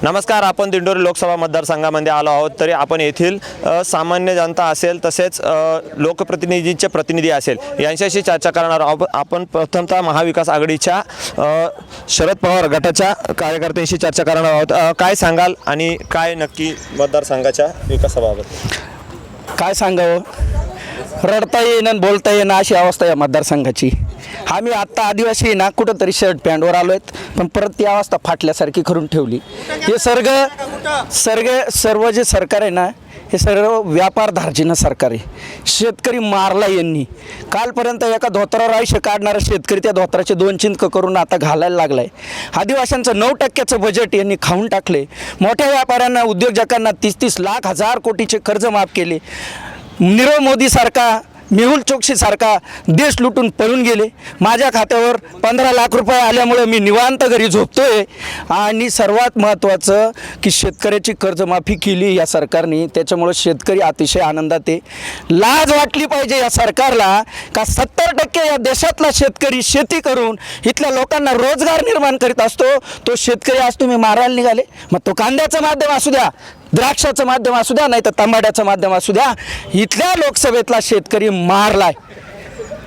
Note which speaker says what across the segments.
Speaker 1: नमस्कार, आपण दिंडोरी लोकसभा मतदारसंघामध्ये आलो आहोत. तरी आपण येथील सामान्य जनता असेल तसेच लोकप्रतिनिधींचे प्रतिनिधी असेल यांच्याशी चर्चा करणार आहोत. आपण प्रथमतः महाविकास आघाडीच्या शरद पवार गटाच्या कार्यकर्त्यांशी चर्चा करणार आहोत. काय सांगाल आणि काय नक्की मतदारसंघाच्या विकासाबाबत
Speaker 2: काय सांगावं, रडता येईन आणि बोलता येईन अशी अवस्था या मतदारसंघाची. आम्ही आत्ता आदिवासी ना कुठंतरी शर्ट पॅन्टवर आलो आहेत, पण परत ती अवस्था फाटल्यासारखी करून ठेवली. हे सर्व जे सरकार आहे ना, हे सर्व व्यापार धार्जिनं सरकार आहे. शेतकरी मारला यांनी. कालपर्यंत एका धोत्रावर आयुष्य काढणारा शेतकरी त्या धोत्राचे 2 चिंतकं करून आता घालायला लागला आहे. आदिवासींचं 9% बजेट यांनी खाऊन टाकले. मोठ्या व्यापाऱ्यांना, उद्योजकांना 30-30 लाख 1000 कोटीचे कर्ज माफ केले. नीरव मोदीसारखा, मेहुल चोक्सीसारखा देश लुटून पळून गेले. माझ्या खात्यावर 15 लाख रुपये आल्यामुळे मी निवांत घरी झोपतोय. आणि सर्वात महत्त्वाचं की शेतकऱ्याची कर्जमाफी केली या सरकारने, त्याच्यामुळे शेतकरी अतिशय आनंदात आहे. लाज वाटली पाहिजे या सरकारला का 70% या देशातला शेतकरी शेती करून इथल्या लोकांना रोजगार निर्माण करीत असतो. तो शेतकरी आज तुम्ही मारायला निघाले. मग तो कांद्याचं माध्यम असू द्या, द्राक्षाचं माध्यम असू द्या, नाही तर तांबाड्याचं माध्यम असू द्या, इथल्या लोकसभेतला शेतकरी मारलाय.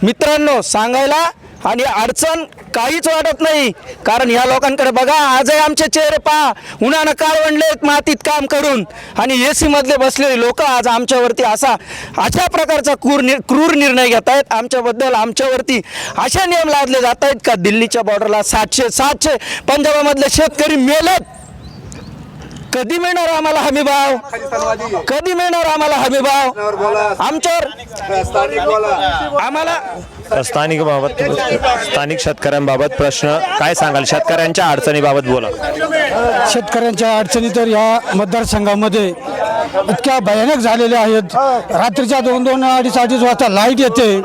Speaker 2: मित्रांनो, सांगायला आणि अडचण काहीच वाटत नाही, कारण ह्या लोकांकडे बघा. आजही आमचे चेहरे पहा, उन्हानं काळवंडलेत मातीत काम करून, आणि AC मधले बसलेले लोक आज आमच्यावरती अशा प्रकारचा क्रूर निर्णय घेत आहेत. आमच्याबद्दल आमच्यावरती अशा नियम लादले जात आहेत का दिल्लीच्या बॉर्डरला 700 पंजाबामधले शेतकरी मेलेत. कधी मिळणार आम्हाला हमी भाव? कधी मिळणार आम्हाला हमी भाव? आम्हाला
Speaker 1: स्थानिक शेतकऱ्यांबाबत प्रश्न काय सांगाल? शेतकऱ्यांच्या अडचणीबाबत बोला.
Speaker 3: शेतकऱ्यांच्या अडचणी तर या मतदारसंघामध्ये इतक्या भयानक झालेल्या आहेत. रात्रीच्या 2-2, 2:30 वाजता लाईट येते,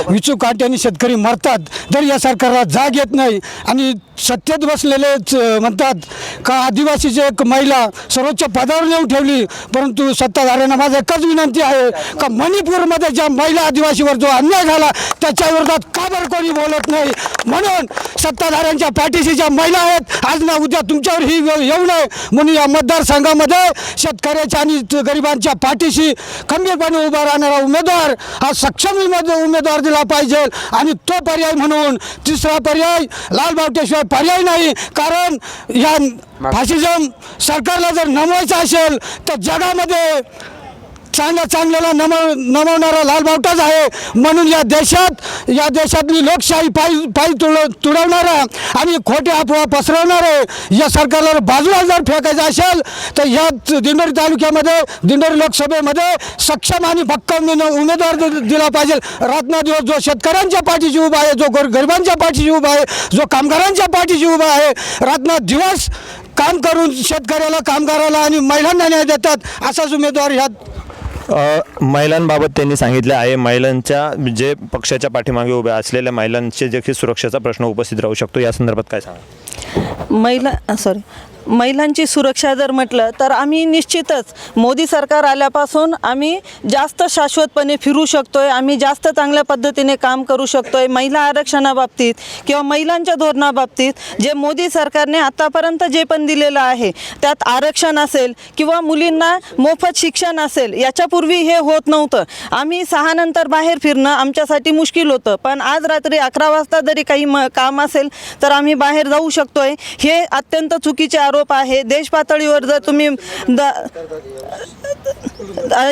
Speaker 3: विचू काट्याने शेतकरी मरतात, तर या सरकारला जाग येत नाही. आणि सत्तेत बसलेलेच म्हणतात का आदिवासीची एक महिला सर्वोच्च पदावर नेऊन ठेवली. परंतु सत्ताधाऱ्यांना माझं एकच विनंती आहे का मणिपूरमध्ये ज्या महिला आदिवासीवर जो अन्याय झाला त्याच्या विरोधात का बरं कोणी बोलत नाही. म्हणून सत्ताधाऱ्यांच्या पाठीशी ज्या महिला आहेत, आज ना उद्या तुमच्यावर ही येऊ नये म्हणून या मतदारसंघामध्ये शेतकऱ्याच्या आणि गरिबांच्या पाठीशी खंबीरपणे उभा राहणारा उमेदवार हा सक्षम उमेदवार दिला पाहिजे. आणि तो पर्याय म्हणून तिसरा पर्याय लालबावट्याशिवाय पर्याय नाही. कारण या फाशिझम सरकारला जर नमवायचं असेल तर जगामध्ये चांगल्याला नमवणारा लालबावटाच आहे. म्हणून या देशातली लोकशाही पायी तुडवणारा आणि खोटे अफवा पसरवणारे या सरकारला बाजूला जर फेकायचं असेल तर या दिंडोरी तालुक्यामध्ये, दिंडोरी लोकसभेमध्ये सक्षम आणि भक्कम उमेदवार दिला पाहिजे. रात्रंदिवस जो शेतकऱ्यांच्या पाठीशी उभा आहे, जो गरिबांच्या पाठीशी उभा आहे, जो कामगारांच्या पाठीशी उभा आहे, रात्रंदिवस काम करून शेतकऱ्याला, कामगाराला आणि महिलांना न्याय देतात असाच उमेदवार ह्यात.
Speaker 1: महिलांबाबत त्यांनी सांगितले आहे. महिलांच्या जे पक्षाच्या पाठीमागे उभ्या असलेल्या महिलांचे देखील सुरक्षेचा प्रश्न उपस्थित राहू शकतो. या संदर्भात काय सांगा?
Speaker 4: महिलांची सुरक्षा जर म्हटलं तर आम्ही निश्चितच मोदी सरकार आल्यापासून आम्ही जास्त शाश्वतपणे फिरू शकतोय, आम्ही जास्त चांगल्या पद्धतीने काम करू शकतोय. महिला आरक्षणाबाबतीत किंवा महिलांच्या धोरणाबाबतीत जे मोदी सरकारने आतापर्यंत जे पण दिलेलं आहे, त्यात आरक्षण असेल किंवा मुलींना मोफत शिक्षण असेल, याच्यापूर्वी हे होत नव्हतं. आम्ही 6 नंतर बाहेर फिरणं आमच्यासाठी मुश्किल होतं, पण आज रात्री 11 वाजता जरी काही काम असेल तर आम्ही बाहेर जाऊ शकतोय. हे अत्यंत चुकीचे आरोप आहे. देश पातळीवर जर तुम्ही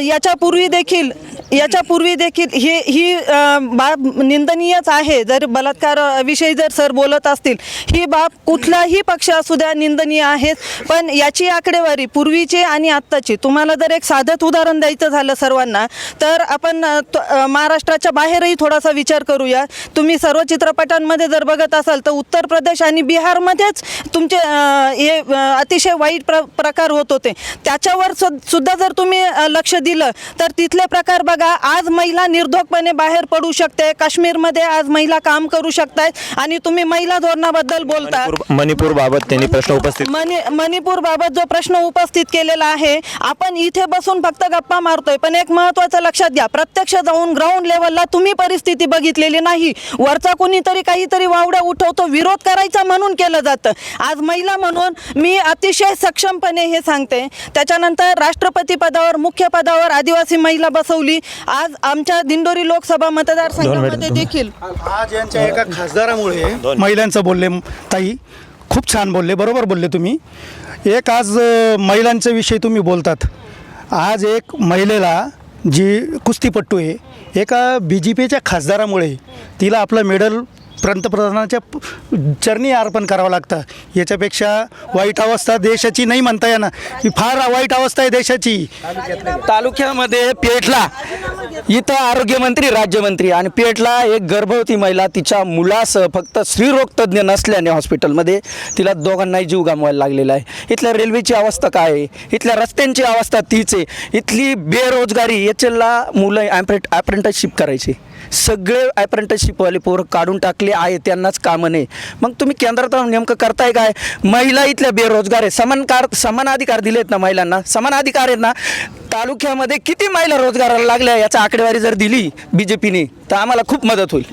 Speaker 4: याच्यापूर्वी देखील ही बाब निंदनीयच आहे. जर बलात्कार विषयी जर सर बोलत असतील, ही बाब कुठलाही पक्ष असू द्या निंदनीय आहेत. पण याची आकडेवारी पूर्वीची आणि आत्ताची तुम्हाला जर एक साधं उदाहरण द्यायचं झालं सर्वांना, तर आपण महाराष्ट्राच्या बाहेरही थोडासा विचार करूया. तुम्ही सर्व चित्रपटांमध्ये जर बघत असाल तर उत्तर प्रदेश आणि बिहारमध्येच तुमचे हे अतिशय वाईट प्रकार होत होते. त्याच्यावर सुद्धा जर तुम्ही लक्ष दिलं तर तिथले प्रकार बघा. बघा, आज महिला निर्धोकपणे बाहेर पडू शकते. काश्मीरमध्ये आज महिला काम करू शकतात आणि तुम्ही महिला धोरणाबद्दल बोलता.
Speaker 1: मणिपूर बाबत त्यांनी प्रश्न उपस्थित
Speaker 4: मणिपूर बाबत जो प्रश्न उपस्थित केलेला आहे, आपण इथे बसून फक्त गप्पा मारतोय, पण एक महत्त्वाचं लक्षात घ्या, प्रत्यक्ष जाऊन ग्राउंड लेवलला तुम्ही परिस्थिती बघितलेली नाही. वरचा कोणीतरी काहीतरी वावड्या उठवतो, विरोध करायचा म्हणून केलं जातं. आज महिला म्हणून मी अतिशय सक्षमपणे हे सांगते. त्याच्यानंतर राष्ट्रपती पदावर, मुख्य पदावर आदिवासी महिला बसवली. आज आमच्या दिंडोरी लोकसभा मतदारसंघामध्ये देखील
Speaker 5: आज यांच्या एका खासदारामुळे महिलांचं बोलले ताई, खूप छान बोलले, बरोबर बोलले तुम्ही. एक आज महिलांच्या विषयी तुम्ही बोलतात. आज एक महिलेला जी कुस्तीपट्टू आहे, एका BJPच्या खासदारामुळे तिला आपलं मेडल पंतप्रधानाच्या चरणी अर्पण करावं लागतं. याच्यापेक्षा वाईट अवस्था देशाची नाही म्हणता येणार, ही फार वाईट अवस्था आहे देशाची.
Speaker 2: तालुक्यामध्ये पेठला इथं आरोग्यमंत्री, राज्यमंत्री आणि पेठला एक गर्भवती महिला तिच्या मुलासह फक्त स्त्रीरोग तज्ज्ञ नसल्याने हॉस्पिटलमध्ये तिला दोघांनाही जीव गमवायला लागलेला आहे. इथल्या रेल्वेची अवस्था काय आहे, इथल्या रस्त्यांची अवस्था तीच आहे. इथली बेरोजगारी, याच्याला मुलं अप्रेंटिसशिप करायची, सगळे अप्रेंटिसशिपवाले पोरं काढून टाकले आहे, त्यांनाच कामं नाही. मग तुम्ही केंद्रात राहून नेमकं करताय काय? महिला इथल्या बेरोजगार आहे, समान अधिकार दिलेत ना महिलांना, समान अधिकार आहेत ना. तालुक्यामध्ये किती महिला रोजगाराला लागल्या याचा आकडेवारी जर दिली BJPने तर आम्हाला खूप मदत होईल.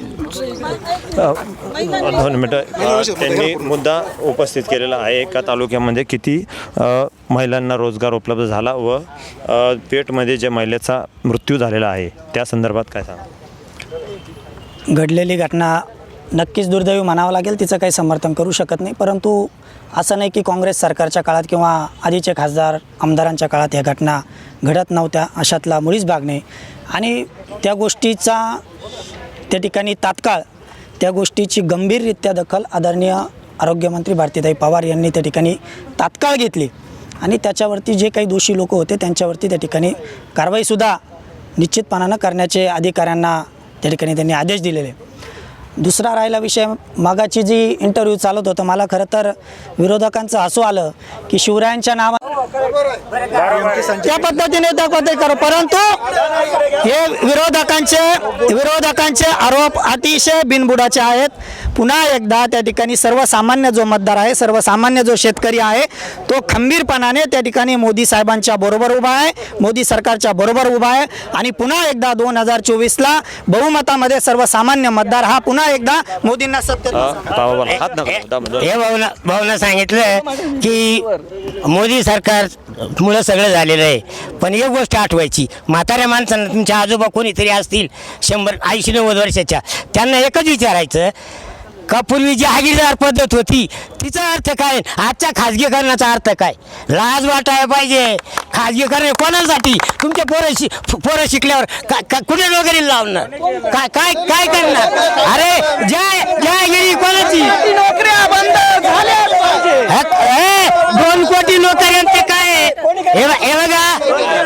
Speaker 1: 2 मिनिटं. त्यांनी मुद्दा उपस्थित केलेला आहे, एका तालुक्यामध्ये किती महिलांना रोजगार उपलब्ध झाला व पेठमध्ये जे महिलेचा मृत्यू झालेला आहे त्या संदर्भात काय सांगा.
Speaker 6: घडलेली घटना नक्कीच दुर्दैवी म्हणावं लागेल, तिचं काही समर्थन करू शकत नाही. परंतु असं नाही की काँग्रेस सरकारच्या काळात किंवा आधीचे खासदार आमदारांच्या काळात ह्या घटना घडत नव्हत्या, अशातला मुळीच भाग नाही. आणि त्या गोष्टीचा त्या ठिकाणी तात्काळ त्या गोष्टीची गंभीररित्या दखल आदरणीय आरोग्यमंत्री भारतीताई पवार यांनी त्या ठिकाणी तात्काळ घेतली आणि त्याच्यावरती जे काही दोषी लोक होते त्यांच्यावरती त्या ठिकाणी कारवाईसुद्धा निश्चितपणानं करण्याचे अधिकाऱ्यांना त्या ठिकाणी त्यांनी आदेश दिलेले. दुसरा राहिला विषय, मागाची जी इंटरव्ह्यू चालत होतं, मला खरं तर विरोधकांचं हसू आलं की शिवरायांच्या नावा त्या पद्धतीने दाखवते करो, परंतु हे विरोधकांचे आरोप अतिशय बिनबुडाचे आहेत. पुन्हा एकदा त्या ठिकाणी सर्वसामान्य जो मतदार आहे, सर्वसामान्य जो शेतकरी आहे, तो खंबीरपणाने त्या ठिकाणी मोदी साहेबांच्या बरोबर उभा आहे, मोदी सरकारच्या बरोबर उभा आहे. आणि पुन्हा एकदा 2024ला बहुमतामध्ये सर्वसामान्य मतदार हा पुन्हा एकदा मोदींना सत्तेत
Speaker 7: हे भाऊनं सांगितलं की मोदी सरकारमुळं सगळं झालेलं आहे. पण एक गोष्ट आठवायची, म्हाताऱ्या माणसांना, तुमच्या आजोबा कोणीतरी असतील 100-80-90 वर्षाच्या, त्यांना एकच विचारायचं का पूर्वी जी हागीदार पद्धत होती तिचा अर्थ काय, आजच्या खाजगीकरणाचा अर्थ काय. लाज वाटायला पाहिजे. खाजगीकरण कोणासाठी? तुमच्या पोरं शिकल्यावर कुठे नोकरी लावणार, काय काय करणार? अरे जयगिरी कोणाची? नोकऱ्या बंद झाल्या पाहिजे. 2 कोटी नोकऱ्यांचे काय हे बघा,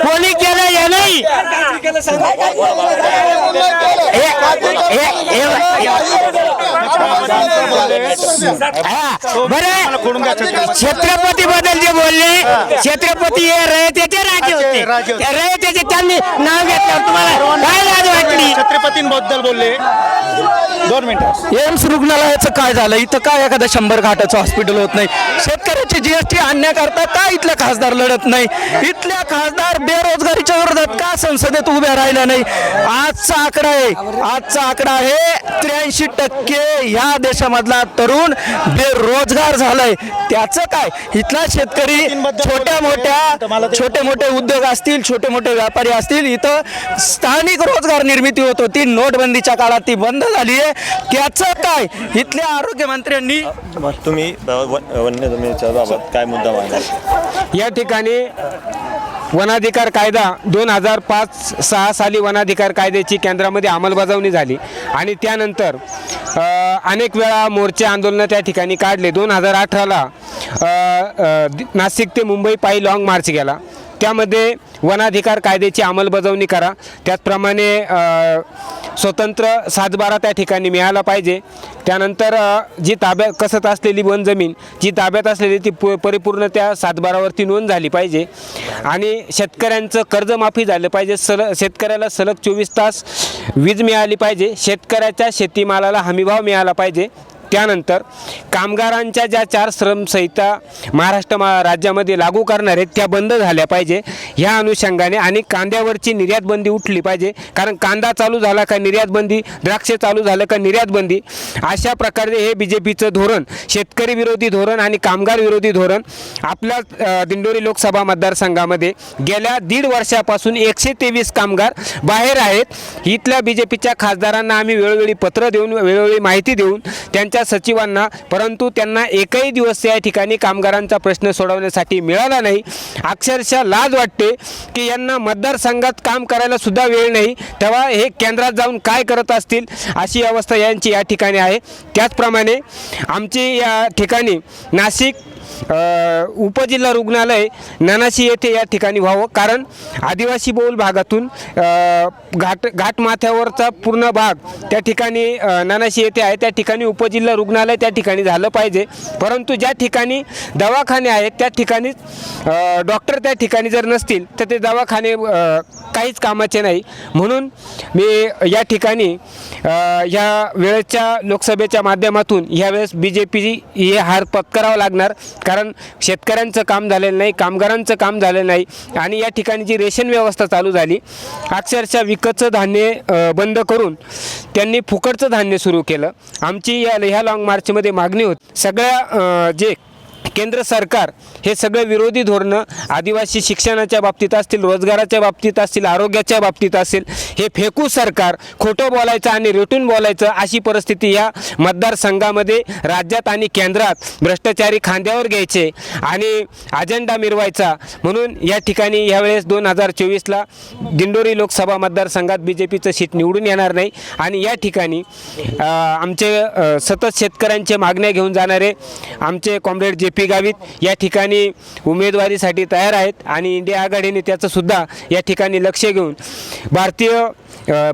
Speaker 7: कोणी केलं हे नाही. बरं, छत्रपती बद्दल जे बोलले, छत्रपती हे रयतेचे राजे होते, रयतेचे त्यांनी नाव घेतलं. तुम्हाला काय लाज वाटली?
Speaker 5: छत्रपतींबद्दल बोलले. 2 मिनिटं.
Speaker 2: एम्स रुग्णालयाचं काय झालं? इथं काय एखादं 100 खाटाचं हॉस्पिटल होत नाही? शेतकऱ्याची GST आणण्याकरता का इथला खासदार लढत नाही? इथल्या खासदार बेरोजगारीच्या विरोधात का संसदेत उभ्या राहिल्या नाही? आजचा आकडा आहे 83% ह्या देशामधला तरुण बेरोजगार झालाय. त्याचं काय? इथला शेतकरी छोटे मोठे उद्योग असतील, छोटे मोठे व्यापारी असतील, इथं स्थानिक रोजगार निर्मिती होत होती, नोटबंदीच्या काळात ती बंद झाली आहे. त्याचं काय? इथल्या आरोग्यमंत्र्यांनी
Speaker 1: तुम्ही वन्य जमिनीच्या बाबत काय मुद्दा मांडला?
Speaker 8: या ठिकाणी वनाधिकार कायदा 2005-06 साली वनाधिकार कायद्याची केंद्रामध्ये अंमलबजावणी झाली आणि त्यानंतर अनेक वेळा मोर्चे आंदोलनं त्या ठिकाणी काढले. 2018ला नाशिक ते मुंबई पायी लाँग मार्च गेला. त्यामध्ये वनाधिकार कायद्याची अंमलबजावणी करा. त्याचप्रमाणे स्वतंत्र 7/12 त्या ठिकाणी मिळाला पाहिजे. त्यानंतर जी ताब्यात कसत असलेली वन जमीन जी ताब्यात असलेली ती परिपूर्ण त्या 7/12वरती नोंद झाली पाहिजे. आणि शेतकऱ्यांचं कर्जमाफी झालं पाहिजे. शेतकऱ्याला सलग 24 तास वीज मिळाली पाहिजे. शेतकऱ्याच्या शेतीमालाला हमीभाव मिळाला पाहिजे. त्यानंतर कामगारांच्या ज्या 4 श्रमसंहिता महाराष्ट्र राज्यामध्ये लागू करणार आहेत त्या बंद झाल्या पाहिजे ह्या अनुषंगाने. आणि कांद्यावरची निर्यात बंदी उठली पाहिजे, कारण कांदा चालू झाला का निर्यात बंदी, द्राक्षे चालू झालं का निर्यात बंदी. अशा प्रकारे हे BJPचं धोरण, शेतकरी विरोधी धोरण आणि कामगार विरोधी धोरण आपल्या दिंडोरी लोकसभा मतदारसंघामध्ये गेल्या 1.5 वर्षापासून 123 कामगार बाहेर आहेत. इथल्या BJPच्या खासदारांना आम्ही वेळोवेळी पत्र देऊन, वेळोवेळी माहिती देऊन त्यांच्या सचिवांना, परंतु त्यांना एकही दिवस या ठिकाणी कामगारांचा प्रश्न सोडवण्यासाठी मिळाला नाही. अक्षरशः लाज वाटते की यांना मतदारसंघात काम करायला सुद्धा वेळ नाही, तेव्हा हे केंद्रात जाऊन काय करत असतील अशी अवस्था यांची या ठिकाणी आहे. त्याचप्रमाणे आमची या ठिकाणी नाशिक उपजिल्हा रुग्णालय नानाशी येथे या ठिकाणी व्हावं, कारण आदिवासी बहुल भागातून घाटमाथ्यावरचा पूर्ण भाग त्या ठिकाणी नानाशी येथे आहे. त्या ठिकाणी उपजिल्हा रुग्णालय त्या ठिकाणी झालं पाहिजे. परंतु ज्या ठिकाणी दवाखाने आहेत त्या ठिकाणी डॉक्टर त्या ठिकाणी जर नसतील तर ते दवाखाने काहीच कामाचे नाही. म्हणून मी या ठिकाणी ह्या वेळेच्या लोकसभेच्या माध्यमातून ह्यावेळेस BJP हे हार पत्करावं लागणार, कारण शेतकऱ्यांचं काम झालेलं नाही, कामगारांचं काम झालेलं नाही. आणि या ठिकाणी जी रेशन व्यवस्था चालू झाली, अक्षरशः विकतचं धान्य बंद करून त्यांनी फुकटचं धान्य सुरू केलं. आमची ह्या लाँग मार्चमध्ये मागणी होती, सगळ्या जे केंद्र सरकार हे सगळे विरोधी धोरणं आदिवासी शिक्षणाच्या बाबतीत असतील, रोजगाराच्या बाबतीत असतील, आरोग्याच्या बाबतीत असेल, हे फेकू सरकार, खोटं बोलायचं आणि रेटून बोलायचं अशी परिस्थिती या मतदारसंघामध्ये, राज्यात आणि केंद्रात भ्रष्टाचारी खांद्यावर घ्यायचे आणि अजेंडा मिरवायचा. म्हणून या ठिकाणी यावेळेस 2024ला दिंडोरी लोकसभा मतदारसंघात BJPचं सीट निवडून येणार नाही. आणि या ठिकाणी आमचे सतत शेतकऱ्यांचे मागण्या घेऊन जाणारे आमचे कॉम्रेड JP गावित या ठिकाणी उमेदवारीसाठी तयार आहेत. आणि इंडिया आघाडीने त्याचं सुद्धा या ठिकाणी लक्ष घेऊन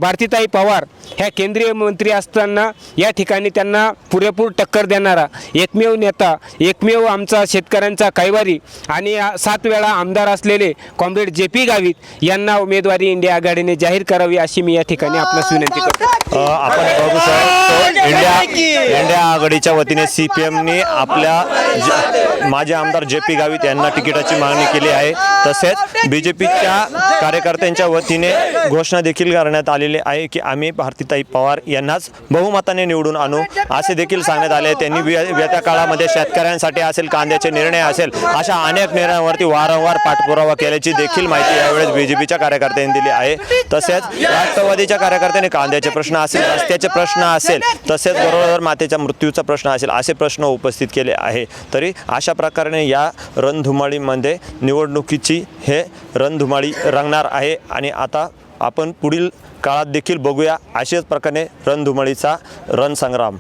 Speaker 8: भारतीताई पवार ह्या केंद्रीय मंत्री असताना या ठिकाणी त्यांना पुरेपूर टक्कर देणारा एकमेव नेता, एकमेव आमचा शेतकऱ्यांचा कैवारी आणि 7 वेळा आमदार असलेले कॉम्रेड JP गावित यांना उमेदवारी इंडिया आघाडीने जाहीर करावी अशी मी या ठिकाणी आपणास विनंती करतो.
Speaker 1: आपण बघू शकतो इंडिया आघाडीच्या वतीने CPMने आपल्या माजी आमदार JP गावित यांना तिकिटाची मागणी केली आहे. तसेच BJPच्या कार्यकर्त्यांच्या वतीने घोषणा देखील करण्यात आलेली आहे की आम्ही भारतीताई पवार यांनाच बहुमताने निवडून आणू असे देखील सांगण्यात आले. त्यांनी येत्या काळामध्ये शेतकऱ्यांसाठी असेल, कांद्याचे निर्णय असेल, अशा अनेक निर्णयांवरती वारंवार पाठपुरावा केल्याची देखील माहिती यावेळेस BJPच्या कार्यकर्त्यांनी दिली आहे. तसेच राष्ट्रवादीच्या कार्यकर्त्यांनी कांद्याचे प्रश्न असेल, रस्त्याचे प्रश्न असेल, तसेच बरोबर मातेच्या मृत्यूचा प्रश्न असेल असे प्रश्न उपस्थित केले आहे. तरी अशा प्रकारे या रणधुमाळीमध्ये निवडणुकीची हे रणधुमाळी रंगणार आहे. आणि आता आपण पुढील काळात देखील बघूया अशाच प्रकारे रणधुमाळीचा रणसंग्राम.